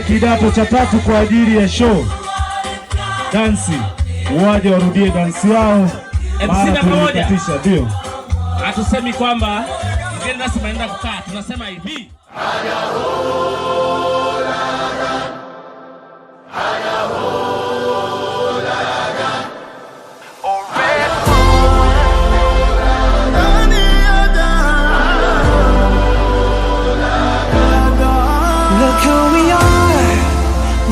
kidato cha tatu kwa ajili ya show dansi, waje warudie dansi yao. MC pamoja. Ndio. Hatusemi kwamba mgeni rasmi anaenda kukaa, tunasema hivi. Look who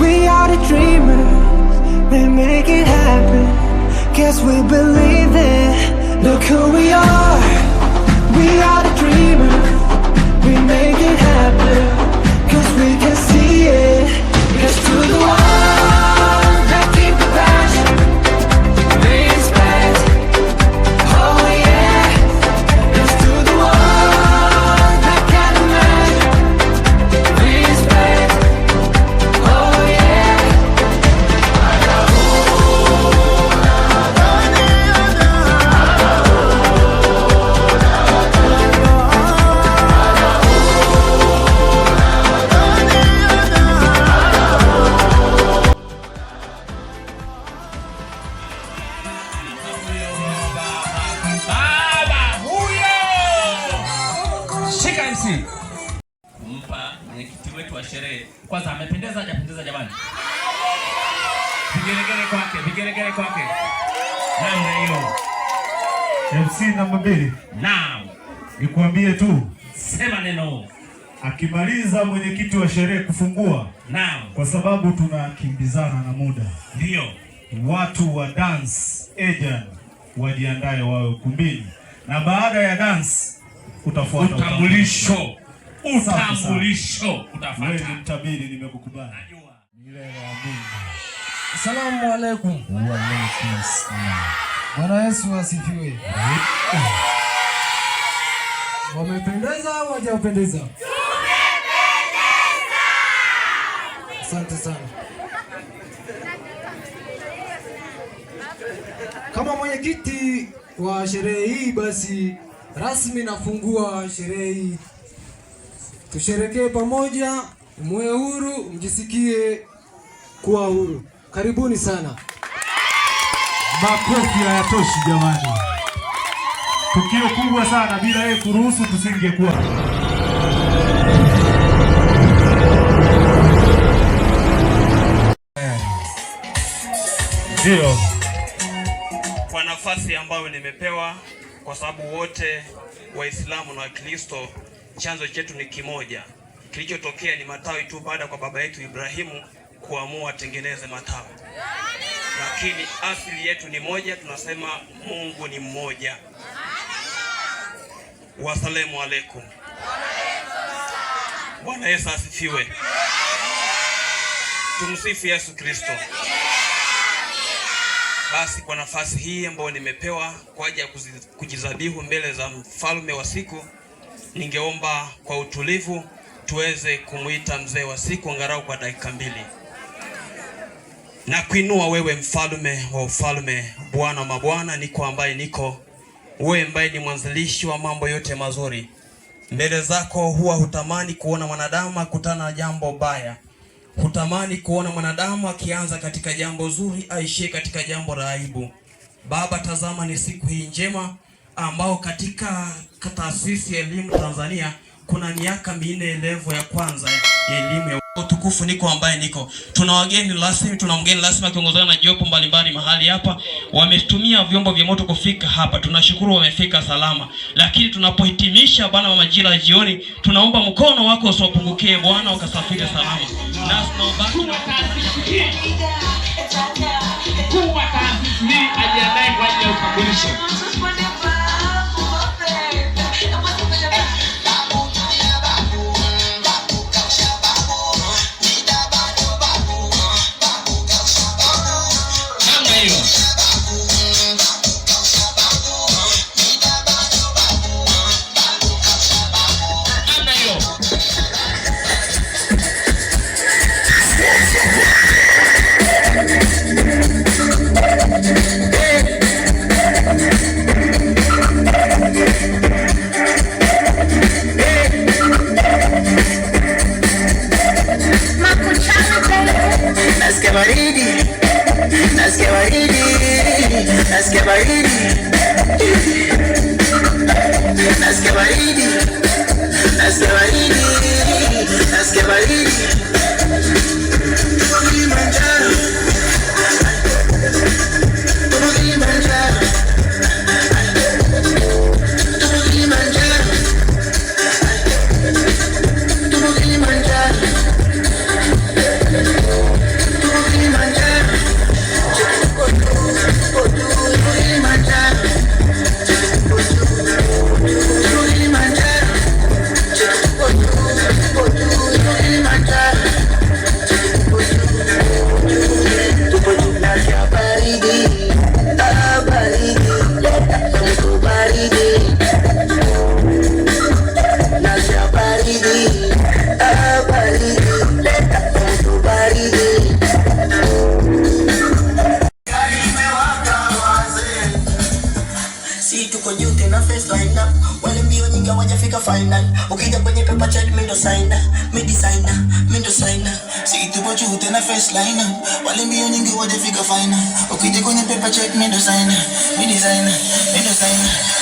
we are the dreamers, we make it happen, guess we believe it. Look who we are the dreamers, we make it happen, cause we can see it. Cause to the ones that keep the passion, respect, oh yeah. Cause to the ones that can't imagine, respect, oh yeah. Kumpa mwenyekiti wetu wa sherehe. Kwanza amependeza, hajapendeza jamani? Vigelegele kwake. Namna hiyo. MC namba 2. Naam. Nikwambie tu, sema neno. Akimaliza mwenyekiti wa sherehe kufungua. Naam. Kwa sababu tunakimbizana na muda. Ndio. Watu wa dance agent wajiandae wawe ukumbini. Na baada ya dance utafuata utambulisho utafuata. Wewe ni mtabiri, nimekukubali. Najua. Milele amini. Asalamu alaykum. Wa alaykum assalam. Bwana Yesu asifiwe. Wamependeza au hawajapendeza? Tumependeza. Asante sana. Kama mwenyekiti wa sherehe hii, basi rasmi nafungua sherehe hii. Tusherekee pamoja, muwe huru, mjisikie kuwa huru. Karibuni sana. Makofi hayatoshi jamani. Tukio kubwa sana, bila yeye kuruhusu tusingekuwa. Ndio. Kwa nafasi ambayo nimepewa, kwa sababu wote Waislamu na Wakristo chanzo chetu ni kimoja. Kilichotokea ni matawi tu baada kwa baba yetu Ibrahimu kuamua atengeneze matawi. Lakini asili yetu ni moja, tunasema Mungu ni mmoja. Wasalamu alaikum. Bwana Yesu asifiwe. Tumsifu Yesu Kristo. Basi kwa nafasi hii ambayo nimepewa kwa ajili ya kujizabihu mbele za mfalme wa siku, ningeomba kwa utulivu tuweze kumuita mzee wa siku angalau kwa dakika 2. Na kuinua wewe mfalme wa ufalme, Bwana wa mabwana, niko ambaye niko. Wewe ambaye ni mwanzilishi wa mambo yote mazuri. Mbele zako huwa hutamani kuona mwanadamu akutana na jambo baya. Hutamani kuona mwanadamu akianza katika jambo zuri aishie katika jambo la aibu. Baba, tazama ni siku hii njema ambao katika taasisi ya elimu Tanzania kuna miaka 4 level ya kwanza ya elimu ya utukufu. Niko ambaye niko. Tuna wageni rasmi, tuna mgeni rasmi akiongozana na jopo mbalimbali mahali hapa. Wametumia vyombo vya moto kufika hapa. Tunashukuru wamefika salama. Lakini tunapohitimisha bwana wa majira jioni, tunaomba mkono wako usiwapungukie Bwana, ukasafiri salama. Na tunaobaki na taasisi ajiandae kwa ajili ya utambulisho. baridi, nasikia baridi, nasikia baridi, nasikia baridi, nasikia baridi, nasikia baridi. Final ukija kwenye paper chat mindo signer mi designer mindo signer si tupo juu tena first line wale mbio nyingi wajafika final ukija kwenye paper chat mindo signer mi designer mindo signer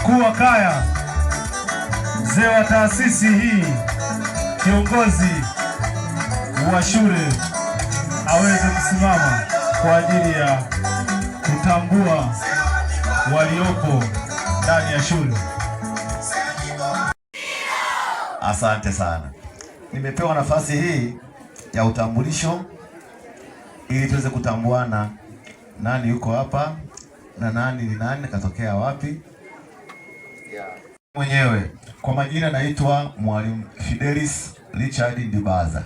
Mkuu wa kaya, mzee wa taasisi hii, kiongozi wa shule aweze kusimama kwa ajili ya kutambua waliopo ndani ya shule. Asante sana. Nimepewa nafasi hii ya utambulisho ili tuweze kutambuana nani yuko hapa na nani ni nani, katokea wapi. Mwenyewe kwa majina naitwa Mwalimu Fidelis Richard Ndibaza,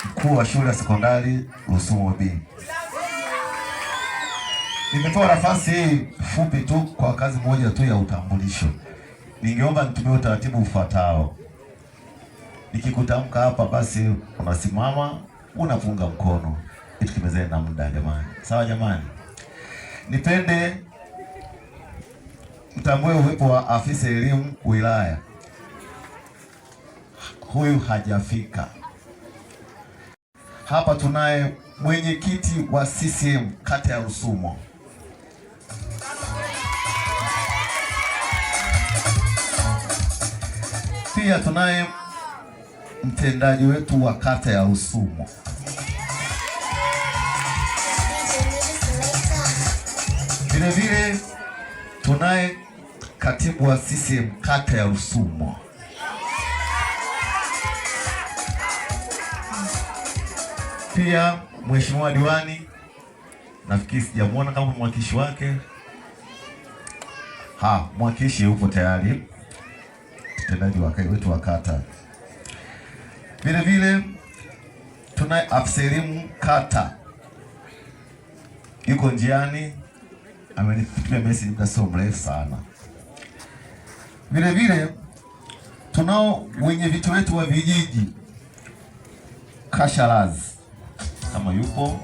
mkuu wa shule ya sekondari Rusumo B. Nimepewa nafasi hii fupi tu kwa kazi moja tu ya utambulisho. Ningeomba nitumie utaratibu ufuatao. Nikikutamka hapa basi unasimama, unapunga mkono. Kitu kimezea na muda jamani. Sawa jamani? Nipende mtambue uwepo wa afisa elimu wilaya. Huyu hajafika. Hapa tunaye mwenyekiti wa CCM kata ya Rusumo. Pia tunaye mtendaji wetu wa kata ya Rusumo. Vile vile tunaye katibu wa CCM kata ya Rusumo. Pia mheshimiwa diwani, nafikiri sijamuona kama mwakilishi wake. Mwakilishi yupo tayari, mtendaji wetu wa kata. Vile vile tunaye afisa elimu kata, yuko njiani, amenipigia message muda sio mrefu sana. Vile vile tunao wenye vitu wetu wa vijiji Kasharazi kama yupo.